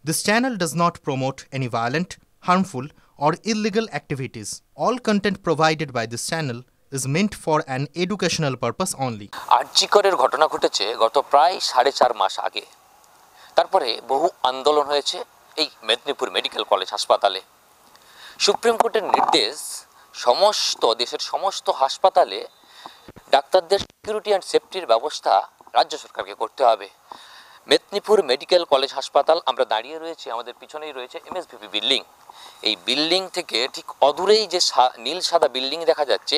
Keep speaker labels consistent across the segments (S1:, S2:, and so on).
S1: This channel does not promote any violent, harmful, or illegal activities. All content provided by this channel is meant for an educational purpose only.
S2: আরজিকরের ঘটনা ঘটেছে গত প্রায় 4.5 মাস আগে। তারপরে বহু আন্দোলন হয়েছে এই মেদিনীপুর মেডিকেল কলেজ হাসপাতালে। সুপ্রিম কোর্টের নির্দেশ, সমস্ত দেশের সমস্ত হাসপাতালে ডাক্তারদের সিকিউরিটি অ্যান্ড সেফটির ব্যবস্থা রাজ্য সরকারকে করতে হবে। মেদিনীপুর মেডিকেল কলেজ হাসপাতাল, আমরা দাঁড়িয়ে রয়েছি, আমাদের পিছনেই রয়েছে এমএসভিপি বিল্ডিং। এই বিল্ডিং থেকে ঠিক অদূরেই যে নীল সাদা বিল্ডিং দেখা যাচ্ছে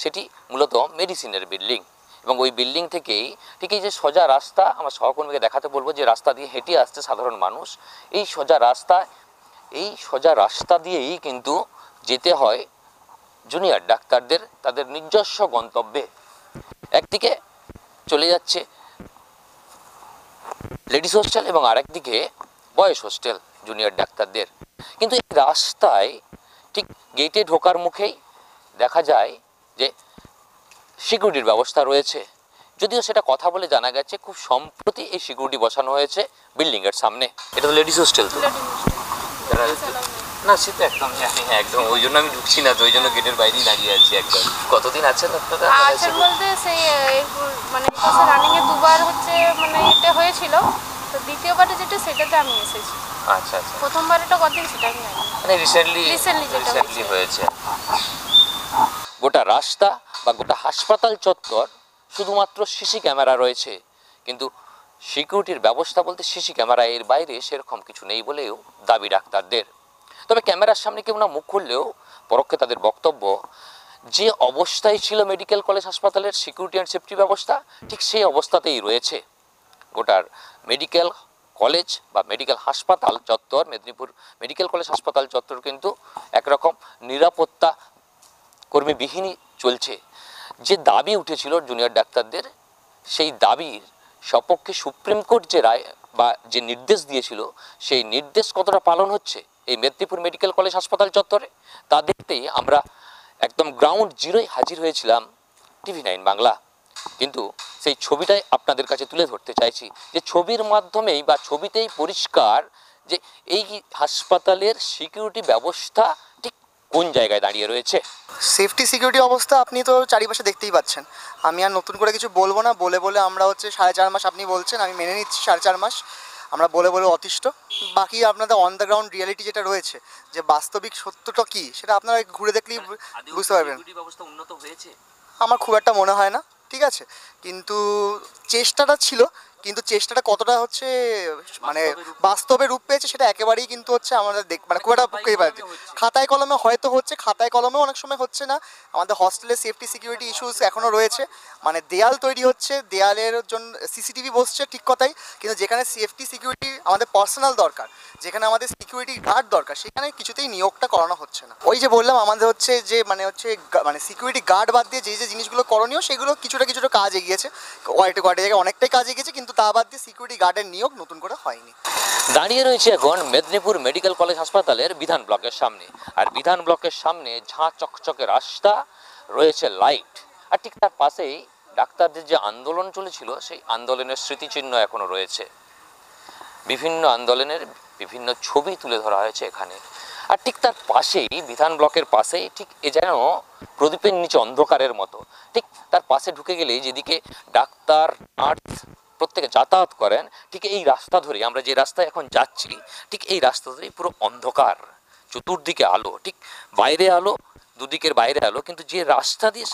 S2: সেটি মূলত মেডিসিনের বিল্ডিং, এবং ওই বিল্ডিং থেকেই ঠিক এই যে সোজা রাস্তা, আমার সহকর্মীকে দেখাতে বলবো যে রাস্তা দিয়ে হেঁটে আসছে সাধারণ মানুষ, এই সোজা রাস্তা দিয়েই কিন্তু যেতে হয় জুনিয়র ডাক্তারদের তাদের নিজস্ব গন্তব্যে। একদিকে চলে যাচ্ছে লেডিস হোস্টেল এবং আরেকদিকে বয়েজ হোস্টেল জুনিয়র ডাক্তারদের। কিন্তু এই রাস্তায় ঠিক গেটে ঢোকার মুখেই দেখা যায় যে সিকিউরিটির ব্যবস্থা রয়েছে, যদিও সেটা কথা বলে জানা গেছে খুব সম্প্রতি এই সিকিউরিটি বসানো হয়েছে বিল্ডিংয়ের সামনে। এটা তো লেডিস হোস্টেল তো না, সে তো একদম জানি, একদম ওই জন্য আমি ঢুকছি না, তো ওই জন্য গেটের বাইরেই দাঁড়িয়ে আছি। একদম কতদিন আছেন আপনারা?
S3: আছেন বলতে সেই মানে রানিং এ দুবার হচ্ছে মানে এটা হয়েছিল, তো দ্বিতীয়বারে যেটা সেটাতে আমি এসেছি।
S2: আচ্ছা আচ্ছা,
S3: প্রথমবার এটা কতদিন সেটা আমি জানি না,
S2: মানে রিসেন্টলি হয়েছে। গোটা রাস্তা বা গোটা হাসপাতাল চত্বর শুধুমাত্র সিসি ক্যামেরা রয়েছে, কিন্তু সিকিউরিটির ব্যবস্থা বলতে সিসি ক্যামেরা এর বাইরে সেরকম কিছু নেই বলেও দাবি ডাক্তারদের। তবে ক্যামেরার সামনে কেউ না মুখ খুললেও পরোক্ষে তাদের বক্তব্য, যে অবস্থায় ছিল মেডিকেল কলেজ হাসপাতালের সিকিউরিটি অ্যান্ড সেফটি ব্যবস্থা ঠিক সেই অবস্থাতেই রয়েছে গোটার মেডিকেল কলেজ বা মেডিকেল হাসপাতাল চত্বর। মেদিনীপুর মেডিকেল কলেজ হাসপাতাল চত্বর কিন্তু একরকম নিরাপত্তা কর্মীবিহীনই চলছে। যে দাবি উঠেছিল জুনিয়র ডাক্তারদের, সেই দাবির সপক্ষে সুপ্রিম কোর্ট যে রায় বা যে নির্দেশ দিয়েছিল, সেই নির্দেশ কতটা পালন হচ্ছে এই মেদিনীপুর মেডিকেল কলেজ হাসপাতাল চত্বরে তা দেখতেই আমরা একদম গ্রাউন্ড জিরোয় হাজির হয়েছিলাম TV9 বাংলা। কিন্তু সেই ছবিটাই আপনাদের কাছে তুলে ধরতে চাইছি, যে ছবির মাধ্যমেই বা ছবিতেই পরিষ্কার যে এই হাসপাতালের সিকিউরিটি ব্যবস্থা ঠিক কোন জায়গায় দাঁড়িয়ে রয়েছে।
S4: সেফটি সিকিউরিটি অবস্থা আপনি তো চারিপাশে দেখতেই পাচ্ছেন। আমি আর নতুন করে কিছু বলবো না, বলে বলে আমরা হচ্ছে 4.5 মাস আপনি বলছেন, আমি মেনে নিচ্ছি 4.5 মাস আমরা বলে বলে অতিষ্ঠ। বাকি আপনাদের অন দ্য গ্রাউন্ড রিয়ালিটি যেটা রয়েছে, যে বাস্তবিক সত্যটা কী সেটা আপনারা ঘুরে দেখলেই বুঝতে পারবেন।
S2: ব্যবস্থা উন্নত হয়েছে
S4: আমার খুব একটা মনে হয় না, ঠিক আছে, কিন্তু চেষ্টাটা ছিল, কিন্তু চেষ্টাটা কতটা হচ্ছে মানে বাস্তবে রূপ পেয়েছে সেটা একেবারেই কিন্তু হচ্ছে আমাদের মানে খুব একটা খাতায় কলমে হয়তো হচ্ছে, খাতায় কলমেও অনেক সময় হচ্ছে না। আমাদের হস্টেলে সেফটি সিকিউরিটি ইস্যুস এখনও রয়েছে, মানে দেয়াল তৈরি হচ্ছে, দেয়ালের জন্য সিসিটিভি বসছে ঠিক কথাই, কিন্তু যেখানে সেফটি সিকিউরিটি আমাদের পার্সোনাল দরকার, যেখানে আমাদের সিকিউরিটি গার্ড দরকার, সেখানে কিছুতেই নিয়োগটা করানো হচ্ছে না। ওই যে বললাম আমাদের হচ্ছে যে মানে সিকিউরিটি গার্ড বাদ দিয়ে যে জিনিসগুলো করণীয় সেগুলো কিছুটা কাজ এগিয়েছে, কয়েকটা জায়গায় অনেকটাই কাজ এগিয়েছে, কিন্তু তা বাদ দিয়ে সিকিউরিটি গার্ডের নিয়োগ নতুন করে হয়নি।
S2: দাঁড়িয়ে রয়েছে এখন মেদিনীপুর মেডিকেল কলেজ হাসপাতালের বিধান ব্লকের সামনে, আর বিধান ব্লকের সামনে ঝাঁ চকচকে রাস্তা, রয়েছে লাইট, আর ঠিক তার পাশেই ডাক্তারদের যে আন্দোলন চলেছিল সেই আন্দোলনের স্মৃতিচিহ্ন এখনো রয়েছে। বিভিন্ন আন্দোলনের বিভিন্ন ছবি তুলে ধরা হয়েছে এখানে, আর ঠিক তার পাশেই বিধান ব্লকের পাশেই ঠিক এ যেন প্রদীপের নিচে অন্ধকারের মতো, ঠিক তার পাশে ঢুকে গেলেই যেদিকে ডাক্তার নার্স প্রত্যেকে যাতায়াত করেন, ঠিক এই রাস্তা ধরে আমরা যে রাস্তায় এখন যাচ্ছি, ঠিক এই রাস্তা ধরেই পুরো অন্ধকার, চতুর্দিকে আলো, ঠিক বাইরে আলো, দুদিকের বাইরে আলো, কিন্তু যে রাস্তা দিয়ে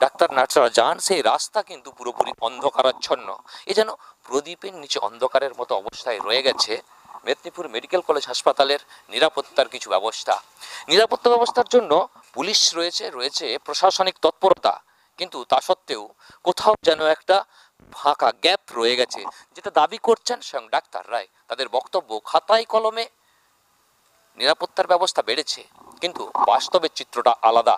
S2: ডাক্তার নার্সরা যান সেই রাস্তা কিন্তু পুরোপুরি অন্ধকারাচ্ছন্ন। এ যেন প্রদীপের নিচে অন্ধকারের মতো অবস্থায় রয়ে গেছে মেদিনীপুর মেডিকেল কলেজ হাসপাতালের নিরাপত্তার কিছু ব্যবস্থা। নিরাপত্তা ব্যবস্থার জন্য পুলিশ রয়েছে প্রশাসনিক তৎপরতা, কিন্তু তা সত্ত্বেও কোথাও যেন একটা ফাঁকা গ্যাপ রয়ে গেছে, যেটা দাবি করছেন স্বয়ং ডাক্তাররাই। তাদের বক্তব্য, খাতায় কলমে নিরাপত্তার ব্যবস্থা বেড়েছে, কিন্তু বাস্তবের চিত্রটা আলাদা।